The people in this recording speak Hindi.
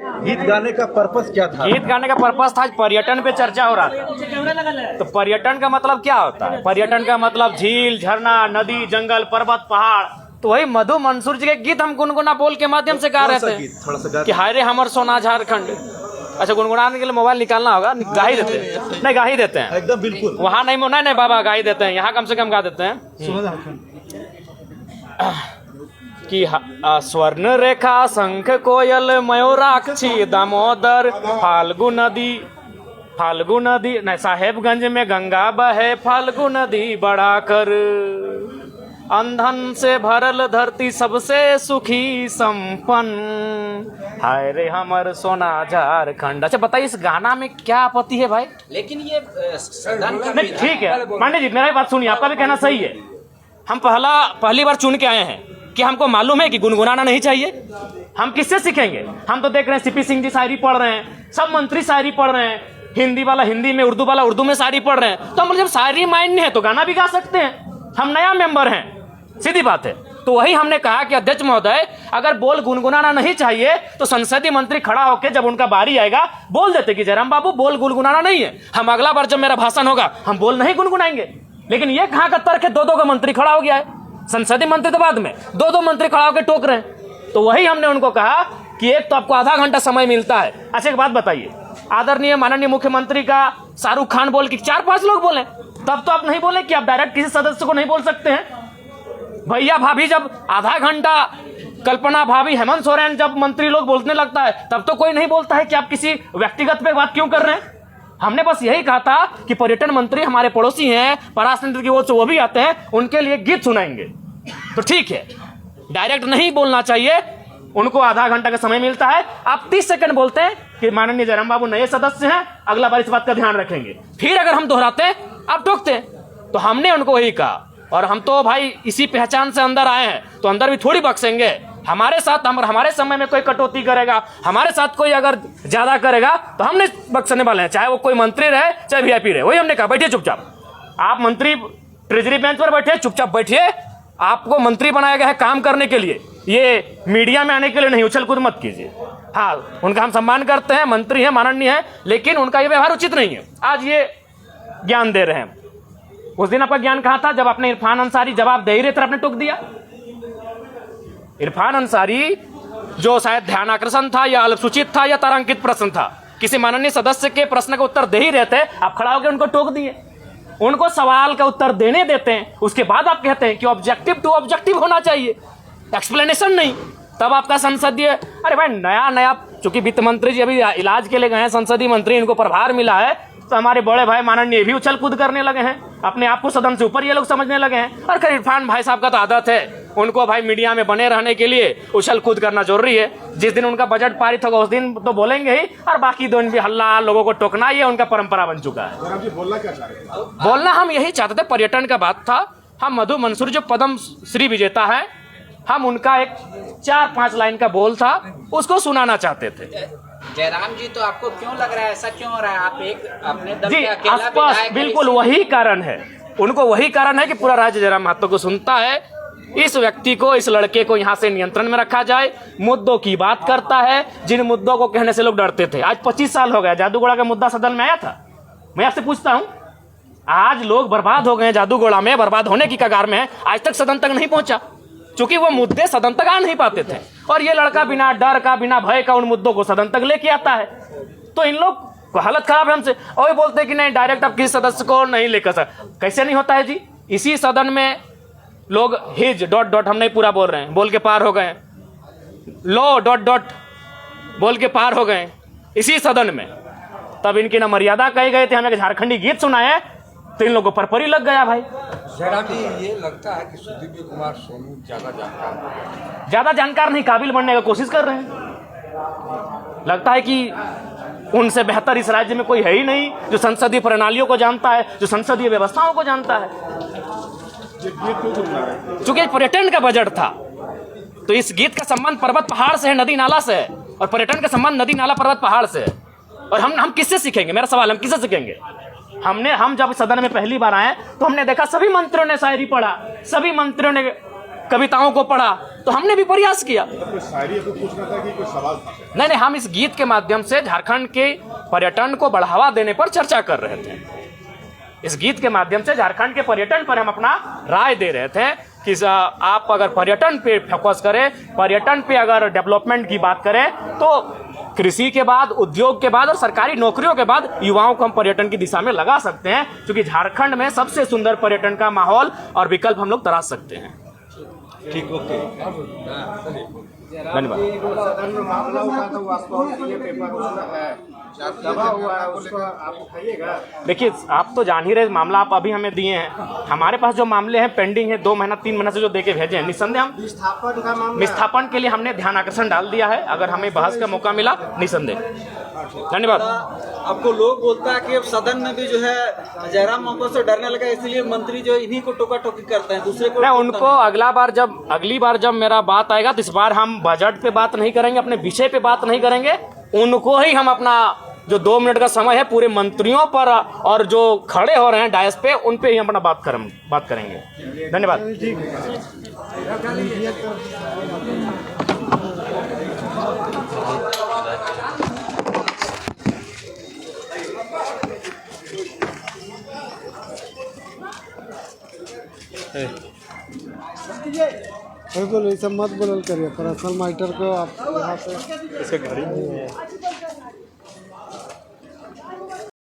गीत गाने का पर्पस क्या था? गीत गाने का पर्पस था पर्यटन पे चर्चा हो रहा था। तो पर्यटन का मतलब क्या होता है? पर्यटन का मतलब झील, झरना, नदी, जंगल, पर्वत, पहाड़। तो वही मधु मंसूर जी के गीत हम गुनगुना बोल के माध्यम से गा रहे थे थोड़ा सा कि हाय रे हमर सोना झारखंड। अच्छा, गुनगुनाने के लिए मोबाइल निकालना होगा, गा ही देते हैं। नहीं, गा ही देते हैं एकदम बिल्कुल। वहाँ नहीं, नहीं बाबा, गा ही देते हैं। यहाँ कम से कम गा देते हैं कि स्वर्ण रेखा, शंख, कोयल, मयूराक्षी, दामोदर, फाल्गु नदी नहीं, साहेबगंज में गंगा बहे, फाल्गु नदी बढ़ाकर, अंधन से भरल धरती सबसे सुखी संपन्न, हाय रे हमर सोना झारखंड। अच्छा बताइए, इस गाना में क्या आपत्ति है भाई? लेकिन ये नहीं, ठीक है पांडे जी, मेरा बात सुनिए, आपका भी कहना सही है। हम पहली बार चुन के आए हैं कि हमको मालूम है कि गुनगुनाना नहीं चाहिए। हम किससे सीखेंगे? हम तो देख रहे हैं सीपी सिंह जी शायरी पढ़ रहे हैं, सब मंत्री शायरी पढ़ रहे हैं, हिंदी वाला हिंदी में, उर्दू वाला उर्दू में शायरी पढ़ रहे हैं। तो हम जब शायरी माइंड है तो गाना भी गा सकते हैं। हम नया मेंबर हैं, सीधी बात है। तो वही हमने कहा कि अध्यक्ष महोदय, अगर बोल गुनगुनाना नहीं चाहिए तो संसदीय मंत्री खड़ा होकर जब उनका बारी आएगा बोल देते कि जयराम बाबू बोल गुनगुनाना नहीं है, हम अगला बार जब मेरा भाषण होगा हम बोल नहीं गुनगुनाएंगे। लेकिन ये कहाँ का तर्क है? दो का मंत्री खड़ा हो गया है, संसदीय मंत्री तो बाद में, दो मंत्री खड़ा होकर टोक रहे हैं। तो वही हमने उनको कहा कि एक तो आपको आधा घंटा समय मिलता है। अच्छा एक बात बताइए, आदरणीय माननीय मुख्यमंत्री का शाहरुख खान बोल के 4-5 लोग बोले, तब तो आप नहीं बोले कि आप डायरेक्ट किसी सदस्य को नहीं बोल सकते हैं। भैया भाभी जब आधा घंटा, कल्पना भाभी, हेमंत सोरेन जब मंत्री लोग बोलने लगता है तब तो कोई नहीं बोलता है कि आप किसी व्यक्तिगत पे बात क्यों कर रहे हैं। हमने बस यही कहा था कि पर्यटन मंत्री हमारे पड़ोसी हैं, पराशर की ओर से वो भी आते हैं, उनके लिए गीत सुनाएंगे तो ठीक है, डायरेक्ट नहीं बोलना चाहिए। उनको आधा घंटा का समय मिलता है, आप 30 सेकंड बोलते हैं कि माननीय जयराम बाबू नए सदस्य हैं, अगला बार इस बात का ध्यान रखेंगे। फिर अगर हम दोहराते हैं आप टोकते हैं। तो हमने उनको वही कहा, और हम तो भाई इसी पहचान से अंदर आए हैं, तो अंदर भी थोड़ी बख्शेंगे। हमारे साथ हमारे समय में कोई कटौती करेगा, हमारे साथ कोई अगर ज्यादा करेगा तो हमने बख्शने वाले हैं, चाहे वो कोई मंत्री रहे चाहे वीआईपी रहे। वही हमने कहा, बैठिए चुपचाप। आप मंत्री ट्रेजरी बेंच पर बैठे, चुपचाप बैठिए। आपको मंत्री बनाया गया है काम करने के लिए, ये मीडिया में आने के लिए नहीं। उछल कूद मत कीजिए। हाँ, उनका हम सम्मान करते हैं, मंत्री हैं, माननीय है, लेकिन उनका ये व्यवहार उचित नहीं है। आज ये ज्ञान दे रहे हैं, उस दिन आपका ज्ञान कहाँ था? जब आपने इरफान अंसारी जवाब दे ही रहे थे, आपने टोक दिया। इरफान अंसारी जो शायद ध्यानाकर्षण था या अल्पसूचित था या तारांकित प्रश्न था, किसी माननीय सदस्य के प्रश्न का उत्तर दे ही रहे थे, आप खड़ा होकर उनको टोक दिए। उनको सवाल का उत्तर देने देते हैं, उसके बाद आप कहते हैं कि ऑब्जेक्टिव टू ऑब्जेक्टिव होना चाहिए, एक्सप्लेनेशन नहीं। तब आपका संसदीय, अरे भाई नया चूंकि वित्त मंत्री जी अभी इलाज के लिए गए हैं, संसदीय मंत्री, इनको प्रभार मिला है, तो हमारे बड़े भाई माननीय भी उछल कूद करने लगे हैं, अपने आप को सदन से ऊपर ये लोग समझने लगे हैं। और खैर इरफान भाई साहब का तो आदत है, उनको भाई मीडिया में बने रहने के लिए उछल कूद करना जरूरी है। जिस दिन उनका बजट पारित होगा उस दिन तो बोलेंगे ही, और बाकी दिन भी हल्ला, लोगों को टोकना, ये उनका परंपरा बन चुका है। बोलना क्या चाह रहे थे? बोलना हम यही चाहते थे, पर्यटन का बात था। हम मधु मंसूर जो पद्म श्री विजेता है, हम उनका एक 4-5 लाइन का बोल था, उसको सुनाना चाहते थे। जयराम जी, तो आपको क्यों लग रहा है ऐसा क्यों हो रहा है? आप एक अपने दम जी पे अकेला आसपास विधायक, बिल्कुल वही कारण है, उनको वही कारण है कि पूरा राज्य जयराम महतो को सुनता है। इस व्यक्ति को, इस लड़के को यहाँ से नियंत्रण में रखा जाए, मुद्दों की बात करता है, जिन मुद्दों को कहने से लोग डरते थे। आज 25 साल हो गया, जादूगोड़ा का मुद्दा सदन में आया था। मैं आपसे पूछता हूँ, आज लोग बर्बाद हो गए, जादूगोड़ा में बर्बाद होने की कगार में है, आज तक सदन तक नहीं पहुंचा, क्योंकि वो मुद्दे सदन तक आ नहीं पाते थे। और ये लड़का बिना डर का, बिना भय का उन मुद्दों को सदन तक लेके आता है। तो इन लोग को हालत खराब है हमसे, और ये बोलते हैं कि नहीं डायरेक्ट आप किसी सदस्य को नहीं लेकर सकते। कैसे नहीं होता है जी? इसी सदन में लोग हिज ... हम नहीं पूरा बोल रहे हैं, बोल के पार हो गए, लो ... बोल के पार हो गए इसी सदन में। तब इनकी ना मर्यादा कहे गए थे, हमें झारखंडी गीत सुनाए, तो इन लोगों को परपरी लग गया भाई। जयराम जी, ये लगता है कि सुदीप कुमार सोनू ज्यादा जानकार नहीं, काबिल बनने का कोशिश कर रहे हैं। लगता है कि उनसे बेहतर इस राज्य में कोई है ही नहीं जो संसदीय प्रणालियों को जानता है, जो संसदीय व्यवस्थाओं को जानता है। चूंकि पर्यटन का बजट था, तो इस गीत का संबंध पर्वत पहाड़ से है, नदी नाला से है, और पर्यटन का संबंध नदी नाला पर्वत पहाड़ से है। और हम किससे सीखेंगे? मेरा सवाल, हम किससे सीखेंगे? हम जब सदन में पहली बार आए तो हमने देखा सभी मंत्रियों ने शायरी पढ़ा, सभी मंत्रियों ने कविताओं को पढ़ा, तो हमने भी प्रयास किया। कोई शायरी को पूछना था कि कोई सवाल था? नहीं, हम इस गीत के माध्यम से झारखंड के पर्यटन को बढ़ावा देने पर चर्चा कर रहे थे। इस गीत के माध्यम से झारखंड के पर्यटन पर हम अपना राय दे रहे थे कि आप अगर पर्यटन पे फोकस करें, पर्यटन पे अगर डेवलपमेंट की बात करें, तो कृषि के बाद, उद्योग के बाद और सरकारी नौकरियों के बाद युवाओं को हम पर्यटन की दिशा में लगा सकते हैं, क्योंकि झारखंड में सबसे सुंदर पर्यटन का माहौल और विकल्प हम लोग तराश सकते हैं। ठीक, ओके। धन्यवाद। देखिए, आप तो जान ही रहे मामला आप अभी हमें दिए हैं। हमारे पास जो मामले हैं पेंडिंग है 2 महीना 3 महीना से जो देके भेजे हैं, निस्संदेह हम विस्थापन के लिए हमने ध्यान आकर्षण डाल दिया है। अगर हमें बहस का मौका मिला, निस्संदेह। धन्यवाद। आपको लोग बोलता है कि अब सदन में भी जो है जयराम महतो से डरने लगा, इसलिए मंत्री जो इन्हीं को टोका टोकी करते हैं, दूसरे को मैं उनको अगली बार जब मेरा बात आएगा तो इस बार हम बजट पे बात नहीं करेंगे, अपने विषय पे बात नहीं करेंगे। उनको ही हम अपना जो 2 मिनट का समय है पूरे मंत्रियों पर और जो खड़े हो रहे हैं डायस पे, उन पे ही हम अपना बात करेंगे। धन्यवाद। बिल्कुल, ये सब मत बोलल करिए। पर्सनल मैटर को आप यहाँ पे